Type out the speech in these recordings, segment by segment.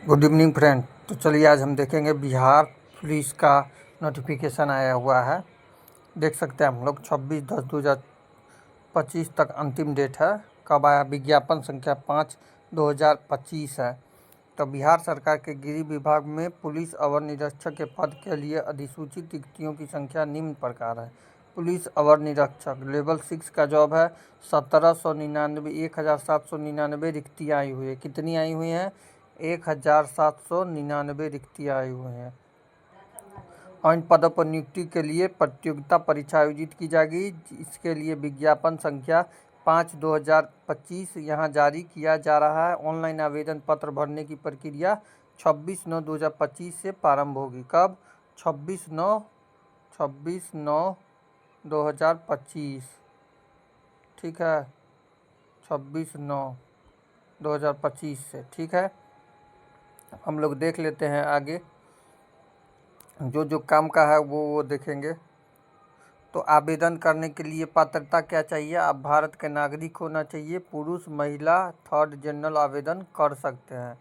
Good evening friend. तो चलिए आज हम देखेंगे बिहार पुलिस का नोटिफिकेशन आया हुआ है। देख सकते हैं हम लोग 26/10/2025 तक अंतिम डेट है। कब आया? विज्ञापन संख्या 5/2025 है। तो बिहार सरकार के गृह विभाग में पुलिस अवर निरीक्षक के पद के लिए अधिसूचित रिक्तियों की संख्या निम्न प्रकार है। पुलिस अवर निरीक्षक लेवल 6 का जॉब है। 1799 रिक्तियाँ आई हुई है। कितनी आई हुई हैं? 1799 रिक्तियाँ आई हुई हैं। और इन पदों पर नियुक्ति के लिए प्रतियोगिता परीक्षा आयोजित की जाएगी। इसके लिए विज्ञापन संख्या 5/2025 यहाँ जारी किया जा रहा है। ऑनलाइन आवेदन पत्र भरने की प्रक्रिया 26/9/2025 से प्रारंभ होगी। कब? 26/9/2025। ठीक है, 26/9/2025 से। ठीक है, हम लोग देख लेते हैं आगे जो जो काम का है वो देखेंगे। तो आवेदन करने के लिए पात्रता क्या चाहिए? आप भारत के नागरिक होना चाहिए। पुरुष महिला थर्ड जनरल आवेदन कर सकते हैं।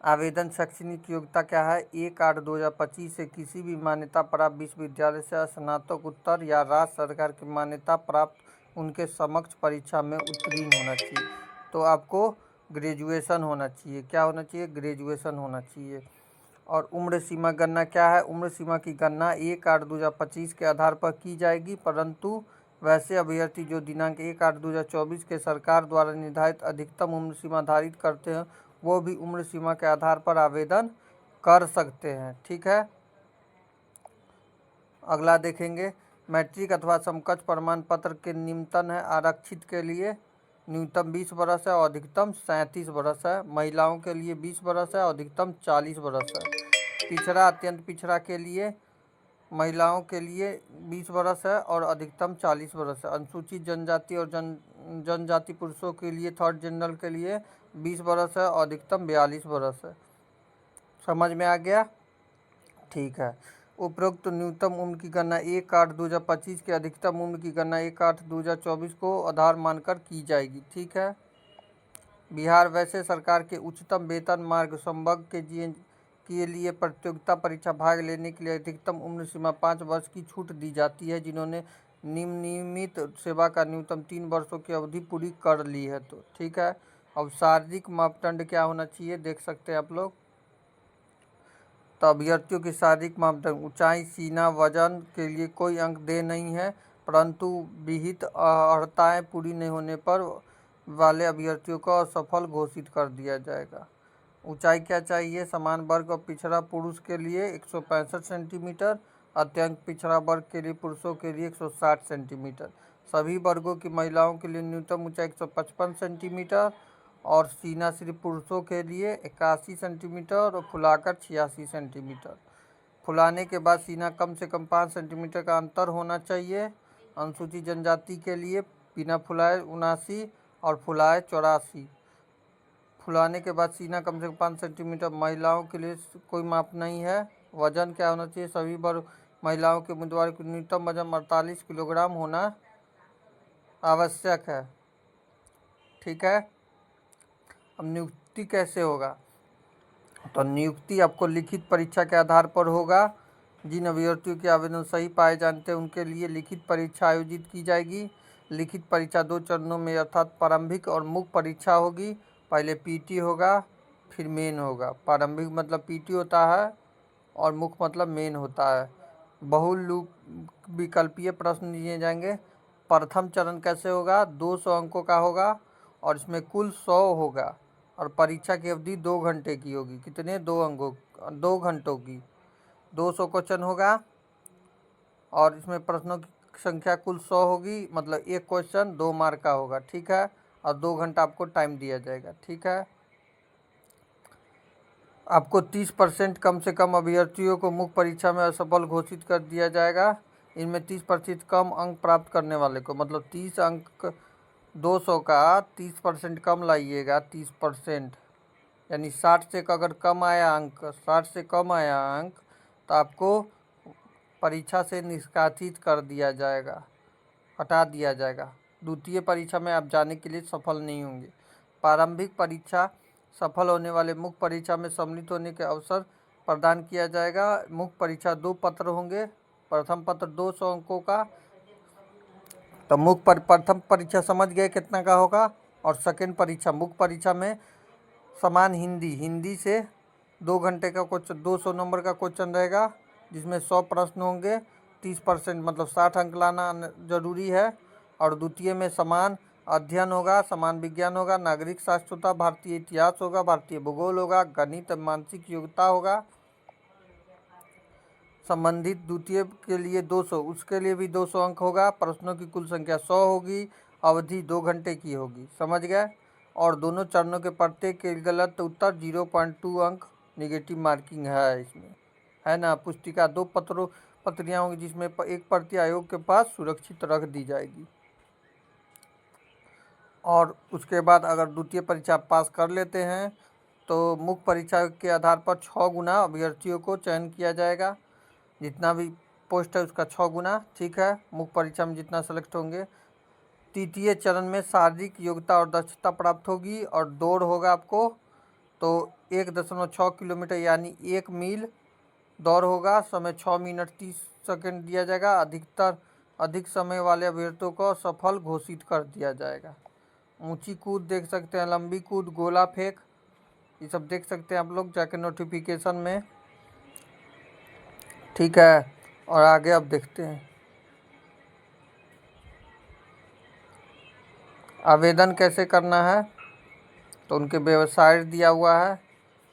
आवेदन शैक्षणिक योग्यता क्या है? 1/8/2025 से किसी भी मान्यता प्राप्त विश्वविद्यालय से स्नातकोत्तर या राज्य सरकार की मान्यता प्राप्त उनके समक्ष परीक्षा में उत्तीर्ण होना चाहिए। तो आपको ग्रेजुएशन होना चाहिए। क्या होना चाहिए? ग्रेजुएशन होना चाहिए। और उम्र सीमा गणना क्या है? उम्र सीमा की गणना 1/8/2025 के आधार पर की जाएगी, परंतु वैसे अभ्यर्थी जो दिनांक 1/8/2024 के सरकार द्वारा निर्धारित अधिकतम उम्र सीमा धारित करते हैं वो भी उम्र सीमा के आधार पर आवेदन कर सकते हैं। ठीक है, अगला देखेंगे। मैट्रिक अथवा समकक्ष प्रमाण पत्र के निम्नतम है। आरक्षित के लिए न्यूनतम 20 वर्ष है और अधिकतम 37 वर्ष है। महिलाओं के लिए 20 वर्ष है और अधिकतम 40 वर्ष है। पिछड़ा अत्यंत पिछड़ा के लिए महिलाओं के लिए 20 वर्ष है और अधिकतम 40 वर्ष है। अनुसूचित जनजाति और जनजाति पुरुषों के लिए थर्ड जनरल के लिए 20 वर्ष है और अधिकतम 42 वर्ष है। समझ में आ गया? ठीक है। उपरोक्त न्यूनतम उम्र की गणना 1/8/2025 के अधिकतम उम्र की गणना 1/8/2024 को आधार मानकर की जाएगी। ठीक है। बिहार वैसे सरकार के उच्चतम वेतन मार्ग संवर्ग के लिए प्रतियोगिता परीक्षा भाग लेने के लिए अधिकतम उम्र सीमा 5 वर्ष की छूट दी जाती है जिन्होंने नियमित सेवा का न्यूनतम 3 वर्षों की अवधि पूरी कर ली है। तो ठीक है। अब शारीरिक मापदंड क्या होना चाहिए देख सकते हैं आप लोग। तो अभ्यर्थियों की शारीरिक मापदंड ऊंचाई, सीना, वजन के लिए कोई अंक दे नहीं है, परंतु विहित अर्हताएँ पूरी नहीं होने पर वाले अभ्यर्थियों को असफल घोषित कर दिया जाएगा। ऊंचाई क्या चाहिए? समान वर्ग और पिछड़ा पुरुष के लिए 165 सेंटीमीटर, अत्यंत पिछड़ा वर्ग के लिए पुरुषों के लिए 160 सेंटीमीटर। सभी वर्गों की महिलाओं के लिए न्यूनतम ऊंचाई 155 सेंटीमीटर और सीना सिर्फ पुरुषों के लिए 81 सेंटीमीटर और फुलाकर 86 सेंटीमीटर। फुलाने के बाद सीना कम से कम 5 सेंटीमीटर का अंतर होना चाहिए। अनुसूचित जनजाति के लिए बिना फुलाए 79 और फुलाए 84। फुलाने के बाद सीना कम से कम 5 सेंटीमीटर। महिलाओं के लिए कोई माप नहीं है। वजन क्या होना चाहिए? सभी वर्ग महिलाओं के उम्मीदवार को न्यूनतम वजन 48 किलोग्राम होना आवश्यक है। ठीक है। अब नियुक्ति कैसे होगा? तो नियुक्ति आपको लिखित परीक्षा के आधार पर होगा। जिन अभ्यर्थियों के आवेदन सही पाए जाते हैं उनके लिए लिखित परीक्षा आयोजित की जाएगी। लिखित परीक्षा 2 चरणों में अर्थात प्रारंभिक और मुख्य परीक्षा होगी। पहले पीटी होगा फिर मेन होगा। प्रारंभिक मतलब पीटी होता है और मुख्य मतलब मेन होता है। विकल्पीय प्रश्न दिए जाएंगे। प्रथम चरण कैसे होगा? 200 अंकों का होगा और इसमें कुल 100 होगा और परीक्षा की अवधि 2 घंटे की होगी। कितने? 2 घंटों की। 200 क्वेश्चन होगा और इसमें प्रश्नों की संख्या कुल 100 होगी, मतलब एक क्वेश्चन 2 मार्क का होगा। ठीक है, और 2 घंटा आपको टाइम दिया जाएगा। ठीक है। आपको 30% कम से कम अभ्यर्थियों को मुख्य परीक्षा में असफल घोषित कर दिया जाएगा। इनमें 30% कम अंक प्राप्त करने वाले को, मतलब 30 अंक 200 का 30% कम लाइएगा। 30% यानी 60 से अगर कम आया अंक, 60 से कम आया अंक तो आपको परीक्षा से निष्कासित कर दिया जाएगा, हटा दिया जाएगा। द्वितीय परीक्षा में आप जाने के लिए सफल नहीं होंगे। प्रारंभिक परीक्षा सफल होने वाले मुख्य परीक्षा में सम्मिलित होने के अवसर प्रदान किया जाएगा। मुख्य परीक्षा 2 पत्र होंगे। प्रथम पत्र 200 अंकों का, तो प्रथम परीक्षा समझ गए कितना का होगा। और सेकेंड परीक्षा मुख्य परीक्षा में समान हिंदी से 2 घंटे का क्वेश्चन, 200 नंबर का क्वेश्चन रहेगा, जिसमें 100 प्रश्न होंगे। 30% मतलब 60 अंक लाना जरूरी है। और द्वितीय में समान अध्ययन होगा, समान विज्ञान होगा, नागरिक शास्त्र होगा, भारतीय इतिहास होगा, भारतीय भूगोल होगा, गणित, मानसिक योग्यता होगा। संबंधित द्वितीय के लिए 200, उसके लिए भी 200 अंक होगा। प्रश्नों की कुल संख्या 100 होगी। अवधि 2 घंटे की होगी। समझ गए। और दोनों चरणों के प्रत्येक के गलत उत्तर 0.2 अंक निगेटिव मार्किंग है इसमें, है ना। पुस्तिका 2 पत्रियाँ होंगी, जिसमें एक प्रति आयोग के पास सुरक्षित रख दी जाएगी। और उसके बाद अगर द्वितीय परीक्षा पास कर लेते हैं तो मुख्य परीक्षा के आधार पर 6 गुना अभ्यर्थियों को चयन किया जाएगा। जितना भी पोस्ट है उसका 6 गुना, ठीक है। मुख्य परीक्षा में जितना सेलेक्ट होंगे। तृतीय चरण में शारीरिक योग्यता और दक्षता प्राप्त होगी और दौड़ होगा आपको। तो 1.6 किलोमीटर यानी 1 मील दौड़ होगा। समय 6 मिनट 30 सेकंड दिया जाएगा। अधिक समय वाले अभ्यर्थियों को सफल घोषित कर दिया जाएगा। ऊंची कूद देख सकते हैं, लंबी कूद, गोला फेंक, ये सब देख सकते हैं आप लोग जाके नोटिफिकेशन में, ठीक है। और आगे अब देखते हैं आवेदन कैसे करना है। तो उनके वेबसाइट दिया हुआ है,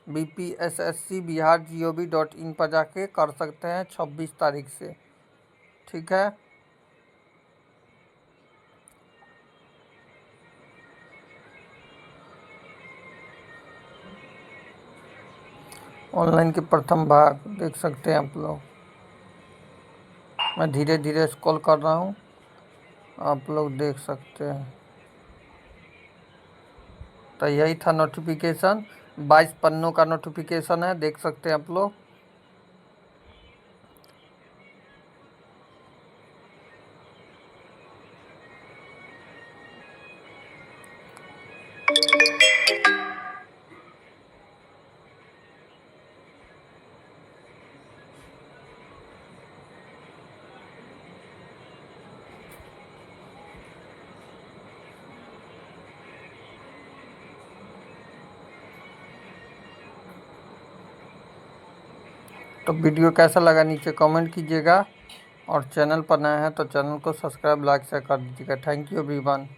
bpsscbihar.gov.in पर जाके कर सकते हैं 26 तारीख से, ठीक है। ऑनलाइन के प्रथम भाग देख सकते हैं आप लोग। मैं धीरे धीरे स्क्रॉल कर रहा हूँ, आप लोग देख सकते हैं। तो यही था नोटिफिकेशन, 22 पन्नों का नोटिफिकेशन है, देख सकते हैं आप लोग। तो वीडियो कैसा लगा नीचे कमेंट कीजिएगा। और चैनल पर नया है तो चैनल को सब्सक्राइब, लाइक, शेयर कर दीजिएगा। Thank you everyone.